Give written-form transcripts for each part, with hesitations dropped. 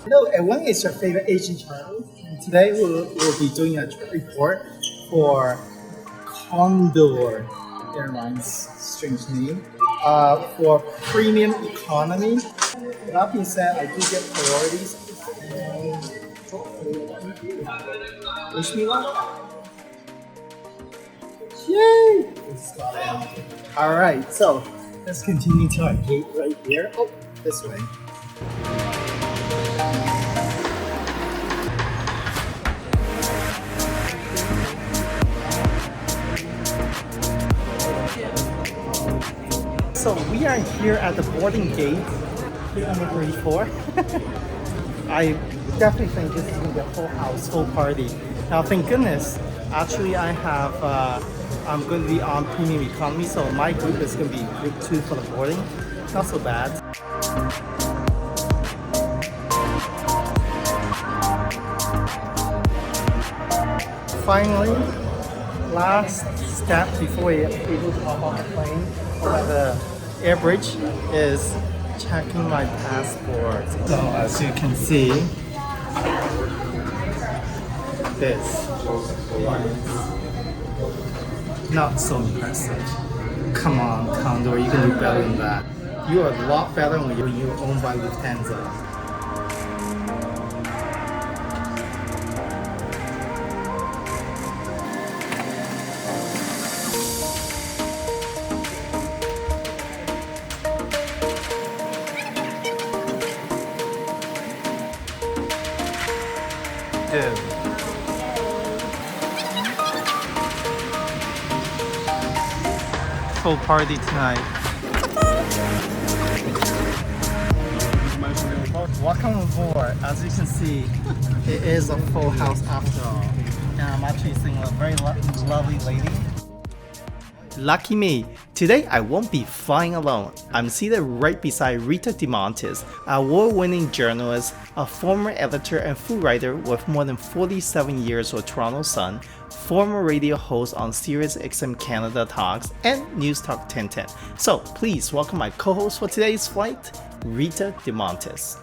Hello, and what is your favorite Asian channel? Today we'll be doing a trip report for Condor Airlines, strange name, for premium economy. That being said, I do get priorities. Wish me luck. Yay! Alright, so let's continue to our gate right here. Oh, this way. So we are here at the boarding gate, number 34. I definitely think this is going to be a full house, full party. Now, thank goodness, actually I'm going to be on premium economy, so my group is going to be group 2 for the boarding. Not so bad. Finally, last step before you're able to hop on the plane or the air bridge is checking my passport. So as you can see, this is not so impressive. Come on, Condor, you can do better than that. You are a lot better when you're owned by Lufthansa. Full party tonight. Welcome aboard. As you can see, it is a full house after all. And I'm actually seeing a very lovely lady. Lucky me, today I won't be flying alone. I'm seated right beside Rita DeMontis, an award-winning journalist, a former editor and food writer with more than 47 years with Toronto Sun, former radio host on Sirius XM Canada Talks and News Talk 1010. So please welcome my co-host for today's flight, Rita DeMontis.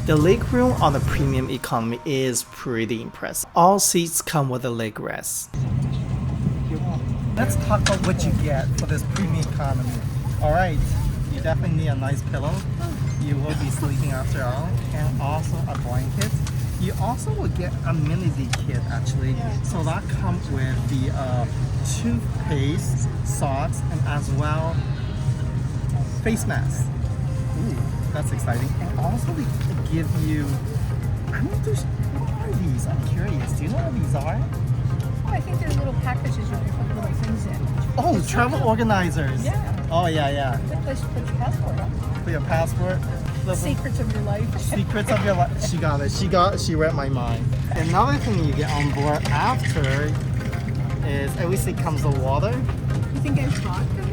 The legroom on the premium economy is pretty impressive. All seats come with a leg rest. Let's talk about what you get for this premium economy. Alright, you definitely need a nice pillow. You will be sleeping after all, and also a blanket. You also will get a amenity kit actually. So that comes with the toothpaste, socks, and as well face mask. Ooh, that's exciting. And also they give you, what are these? I'm curious. Do you know what these are? I think they're little packages you can put little things in. Oh, travel organizers. Yeah. Oh, yeah. Put your passport on. For your passport. Secrets of your life. Secrets of your life. She got it. She read my mind. Another thing you get on board after is at least it comes with water. You think it's vodka?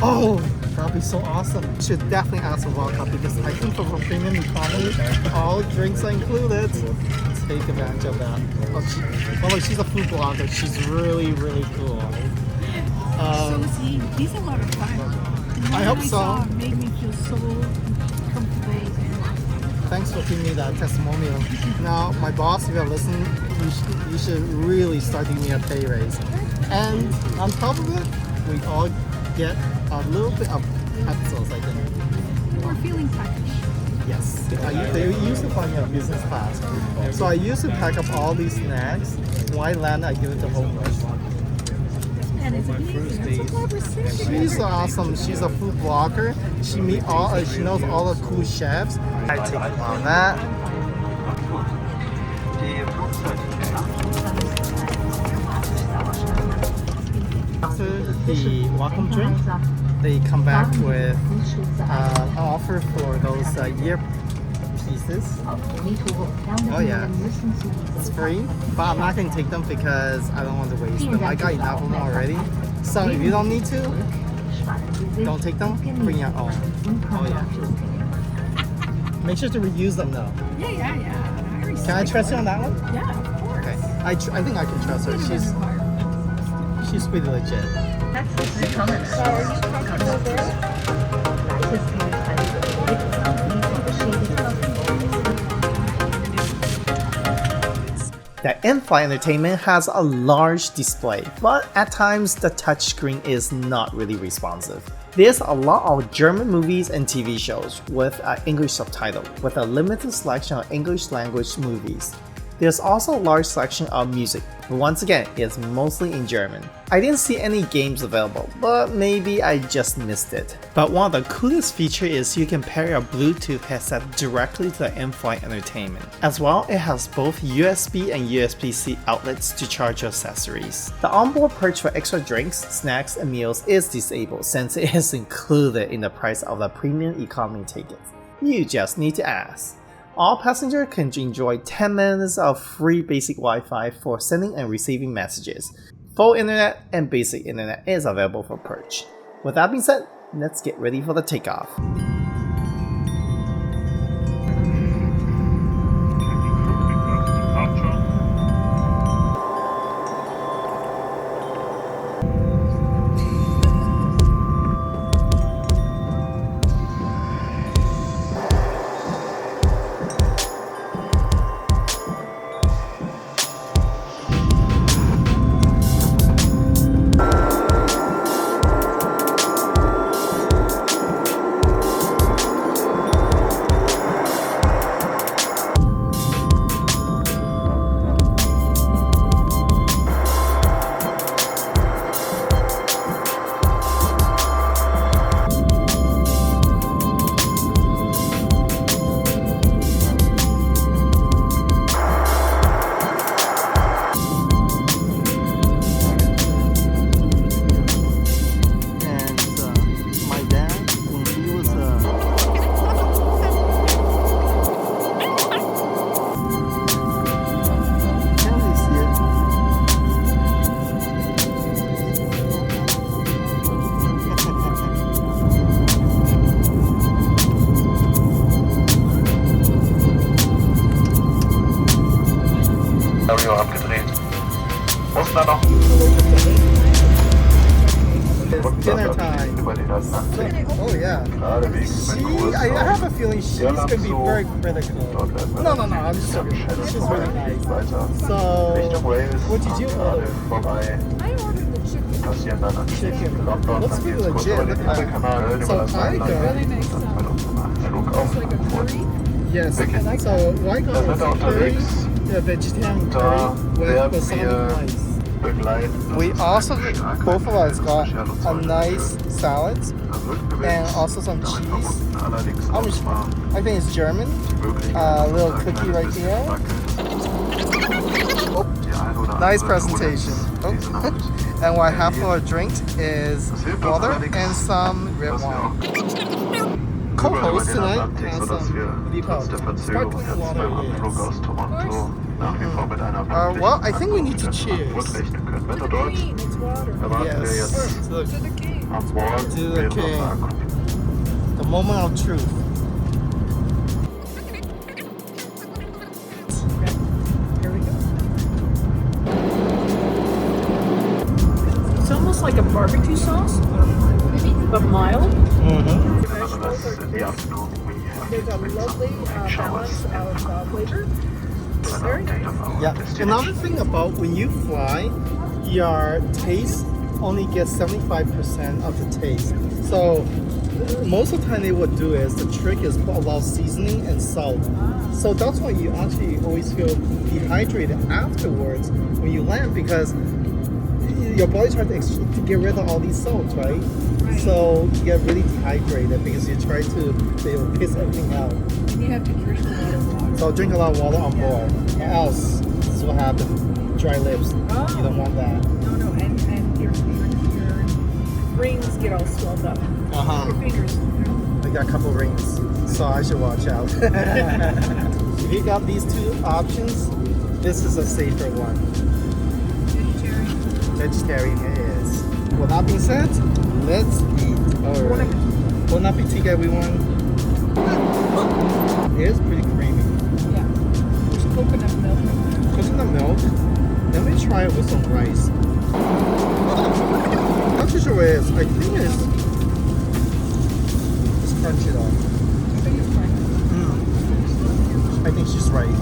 Oh, that'd be so awesome. You should definitely ask for vodka because I think for premium economy, all drinks are included. Take advantage of that. Oh, she's a food blogger. She's really, really cool. So see, these are a lot of fun. I hope so. Made me feel so comfortable. Thanks for giving me that testimonial. Now, my boss, if you're listening, you should really start giving me a pay raise. And on top of it, we all get a little bit of pesos, I think. We're feeling packaged. Yes. They used to fly me a business class. So I used to pack up all these snacks. When I land, I give it to homeless. And it's amazing. It's a conversation. She's awesome. She's a food blogger. She knows all the cool chefs. I take it on that. After the welcome drink, they come back with an offer for those earpieces. Oh yeah, it's free, but I'm not going to take them because I don't want to waste them. I got enough of them already. So if you don't need to, don't take them, bring your own. Oh yeah. Make sure to reuse them though. Yeah. Can I trust you on that one? Yeah, of course. Okay. I think I can trust her. She's pretty legit. So are you comfortable there? The in-flight entertainment has a large display, but at times the touchscreen is not really responsive. There's a lot of German movies and TV shows with an English subtitle, with a limited selection of English language movies. There's also a large selection of music, but once again, it's mostly in German. I didn't see any games available, but maybe I just missed it. But one of the coolest features is you can pair your Bluetooth headset directly to the in-flight entertainment. As well, it has both USB and USB-C outlets to charge your accessories. The onboard perch for extra drinks, snacks, and meals is disabled since it is included in the price of the premium economy tickets. You just need to ask. All passengers can enjoy 10 minutes of free basic Wi-Fi for sending and receiving messages. Full internet and basic internet is available for perch. With that being said, let's get ready for the takeoff. It's dinner time. Oh yeah. I have a feeling she's going to be very critical. No, I'm just joking. She's really nice. So, what did you order? I ordered the chicken. Chicken. Looks pretty legit. Look at that. So I got... Really nice. It's like a curry. Yes. So I got a curry, a vegetarian curry with balsamic rice. We also, both of us got a nice salad and also some cheese. I think it's German. A little cookie right here. Oh, nice presentation. Oh. And what I have for a drink is water and some red wine. Co-host tonight has some, what do you call it? Sparkling water. Well, I think we need to cheers. To the king, it's water. Yes. To the king. To the king. The moment of truth. Here we go. It's almost like a barbecue sauce, but mild. Mm-hmm. The vegetables are crisp. There's a lovely balance of flavor. It's very nice. Yeah. Another thing about when you fly, your taste only gets 75% of the taste. So most of the time they would do is the trick is put a lot of seasoning and salt. So that's why you actually always feel dehydrated afterwards when you land, because your body tries to get rid of all these salts, right? So you get really dehydrated because you try to piss everything out. You have to drink a lot of water. So drink a lot of water on board. Or else, this is what happens. Dry lips. Oh. You don't want that. No, and your rings get all swelled up. Your fingers. I got a couple rings, so I should watch out. If you got these two options, this is a safer one. Vegetarian. Vegetarian it is. With that being said, let's eat. Alright. Bon appetit, everyone. It is pretty creamy. Yeah. There's coconut milk. Coconut milk. Let me try it with some rice. Not too sure what it is. I think it's... Let's crunch it off. I think it's fine. I think she's right.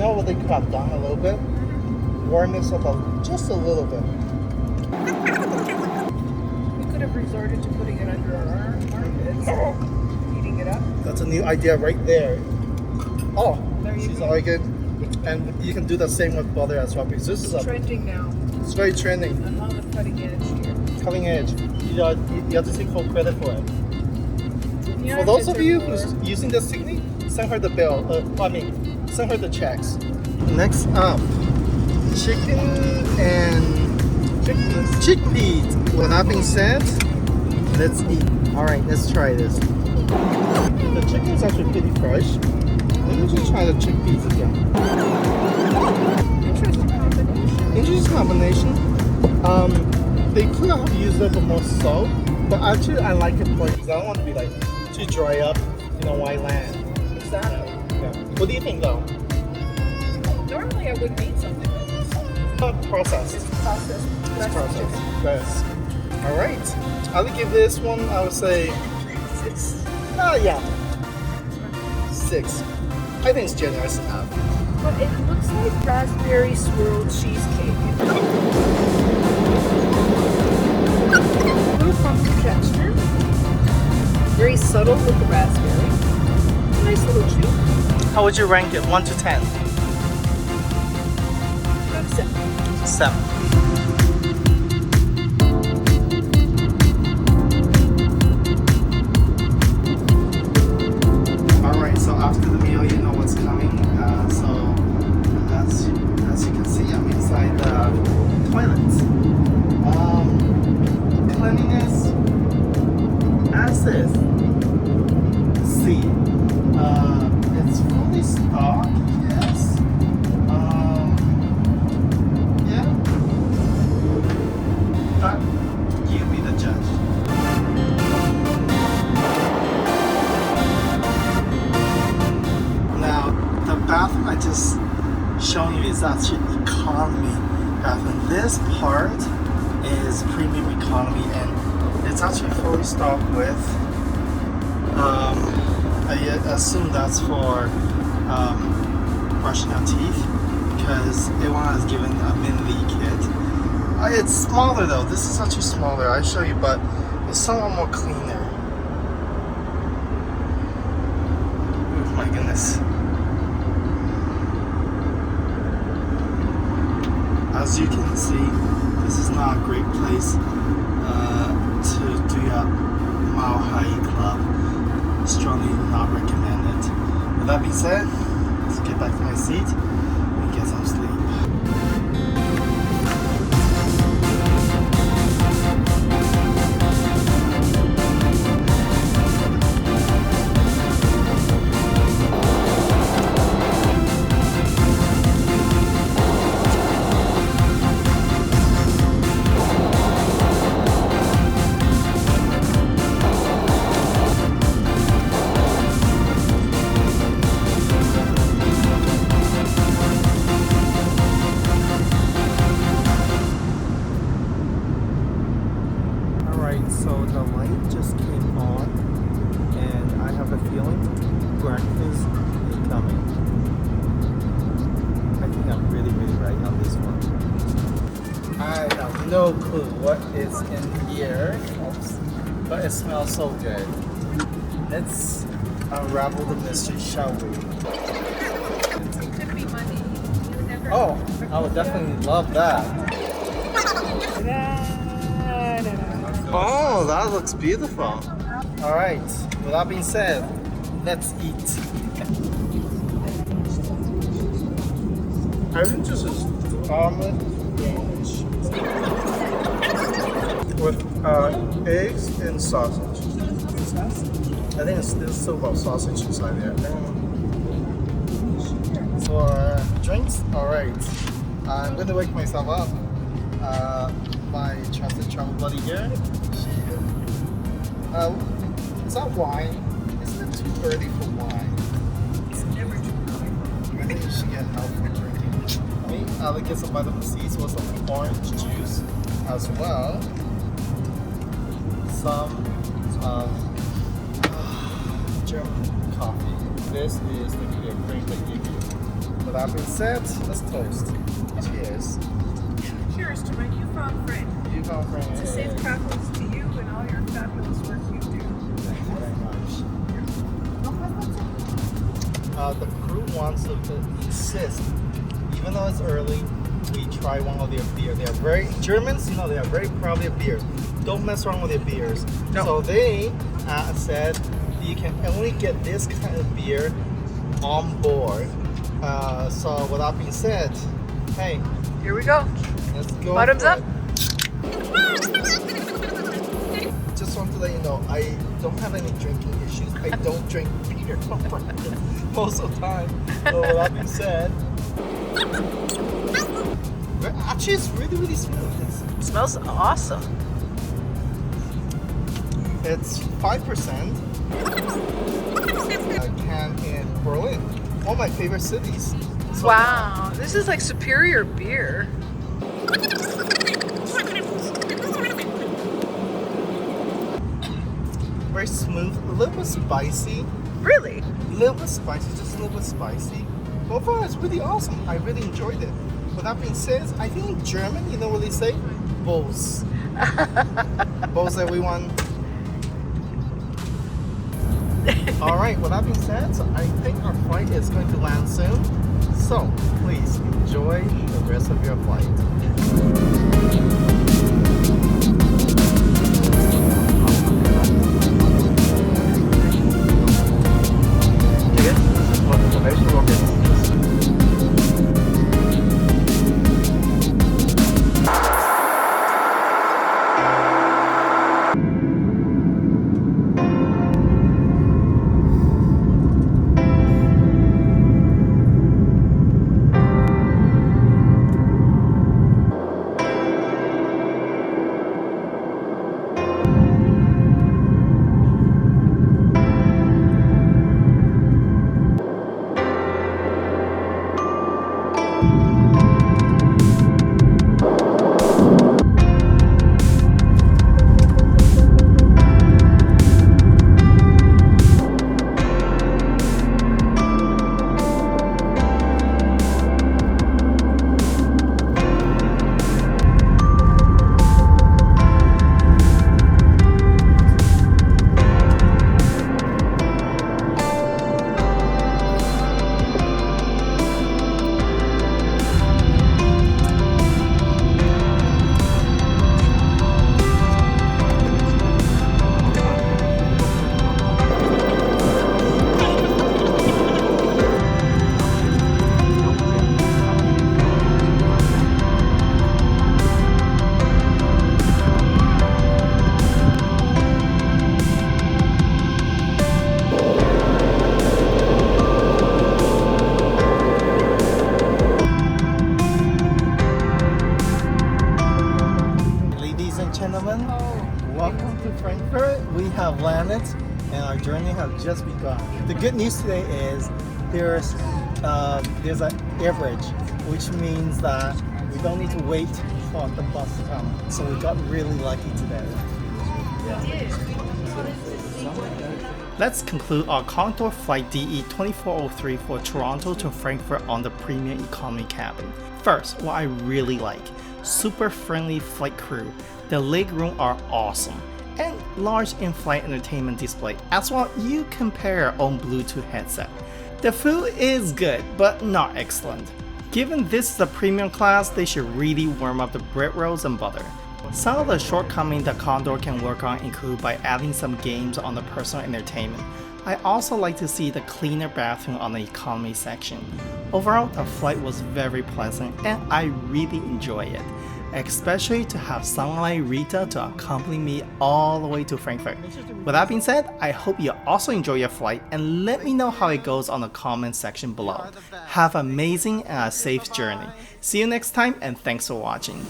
know what they could have done a little bit? Warm this up just a little bit. We could have resorted to putting it under our armpits, heating it up. That's a new idea right there. Oh, There you she's go. all good. And you can do the same with butter as well because this is Trending now. it's very trending, I'm on the cutting edge here. cutting edge. You have to take full credit for it. The For those of armpits are you more- who's using this technique, send her the bill. Send her the checks. Next up, chicken and chickpeas. With that being said, let's eat. All right, let's try this. The chicken is actually pretty fresh. Let me just try the chickpeas again. Interesting combination. Interesting combination. They could have used a bit more salt, but actually I like it plain because I don't want to be like too dry up in a white land. Exactly. Yeah. What do you think though? Normally I wouldn't eat something like this. Processed. It's processed. It's That's processed. Yes. All right. I would give this one. I would say 6. Yeah. 6. I think it's generous enough. But it looks like raspberry swirl cheesecake. Little funky texture. Very subtle with the raspberry. Nice little treat. How would you rank it? 1 to 10. Good set. 7. Alright, so after the meal, you know what's coming. So, as you can see, I'm inside the toilets. Cleanliness, as is. See, it's fully stocked, yes. Yeah. But you be the judge. Now, the bathroom I just shown you is actually economy bathroom. This part is premium economy and it's actually fully stocked with I assume that's for brushing our teeth because everyone has given a mini kit. It's smaller though. This is actually smaller. I'll show you, but it's somewhat more cleaner. Oh my goodness. As you can see, this is not a great place to do a mile high club. Strongly not recommend it. With that being said, let's get back to my seat and get some sleep. So the light just came on and I have a feeling breakfast is coming. I think I'm really right on this one. I have no clue what is in here, but it smells so good. Let's unravel the mystery, shall we? It could be money. You would never. Oh, I would definitely love that. Oh, that looks beautiful. All right, with that being said, let's eat. I think this is omelet with eggs and sausage. I think there's still about sausage inside there. For drinks, all right. I'm going to wake myself up. My trusted travel buddy here. Is that wine? Isn't it too early for wine? It's never too early. I think you should get help for drinking. I'll get some vitamin C or some orange juice as well. Some German coffee. This is the great they give you. With that being said, let's toast. Cheers. Cheers to my newfound friend. You found friend. To safe travels to you and all your fabulous work you do. Thank you very much. The crew wants to insist, even though it's early, we try one of their beer. They are very Germans, you know, they are very proud of their beers. Don't mess around with their beers. No. So they said you can only get this kind of beer on board. So with that being said, hey, Here we go. let's go. Bottoms for up. it. Just want to let you know, I don't have any drinking issues. I don't drink beer most of the time. So with that being said, actually it's really, really smooth. It smells awesome. It's 5%. A can in Berlin, one of my favorite cities. So Wow, this is like superior beer. very smooth, a little bit spicy. Really? A little bit spicy, just a little bit spicy. Overall, it's really awesome. I really enjoyed it. With that being said, I think in German, you know what they say? Bose. Bose, everyone. All right, with that being said, so I think our flight is going to land soon. So please enjoy the rest of your flight. Welcome to Frankfurt. We have landed and our journey has just begun. The good news today is there's an air bridge, which means that we don't need to wait for the bus to come. So we got really lucky today. Let's conclude our Condor flight DE2403 for Toronto to Frankfurt on the premium economy cabin. First, what I really like, super friendly flight crew. The legroom are awesome, and large in-flight entertainment display, as well you can pair your own Bluetooth headset. The food is good, but not excellent. Given this is a premium class, they should really warm up the bread rolls and butter. Some of the shortcomings that Condor can work on include by adding some games on the personal entertainment. I also like to see the cleaner bathroom on the economy section. Overall, the flight was very pleasant and I really enjoy it, especially to have someone like Rita to accompany me all the way to Frankfurt. With that being said, I hope you also enjoy your flight and let me know how it goes on the comment section below. Have an amazing and a safe journey. See you next time and thanks for watching.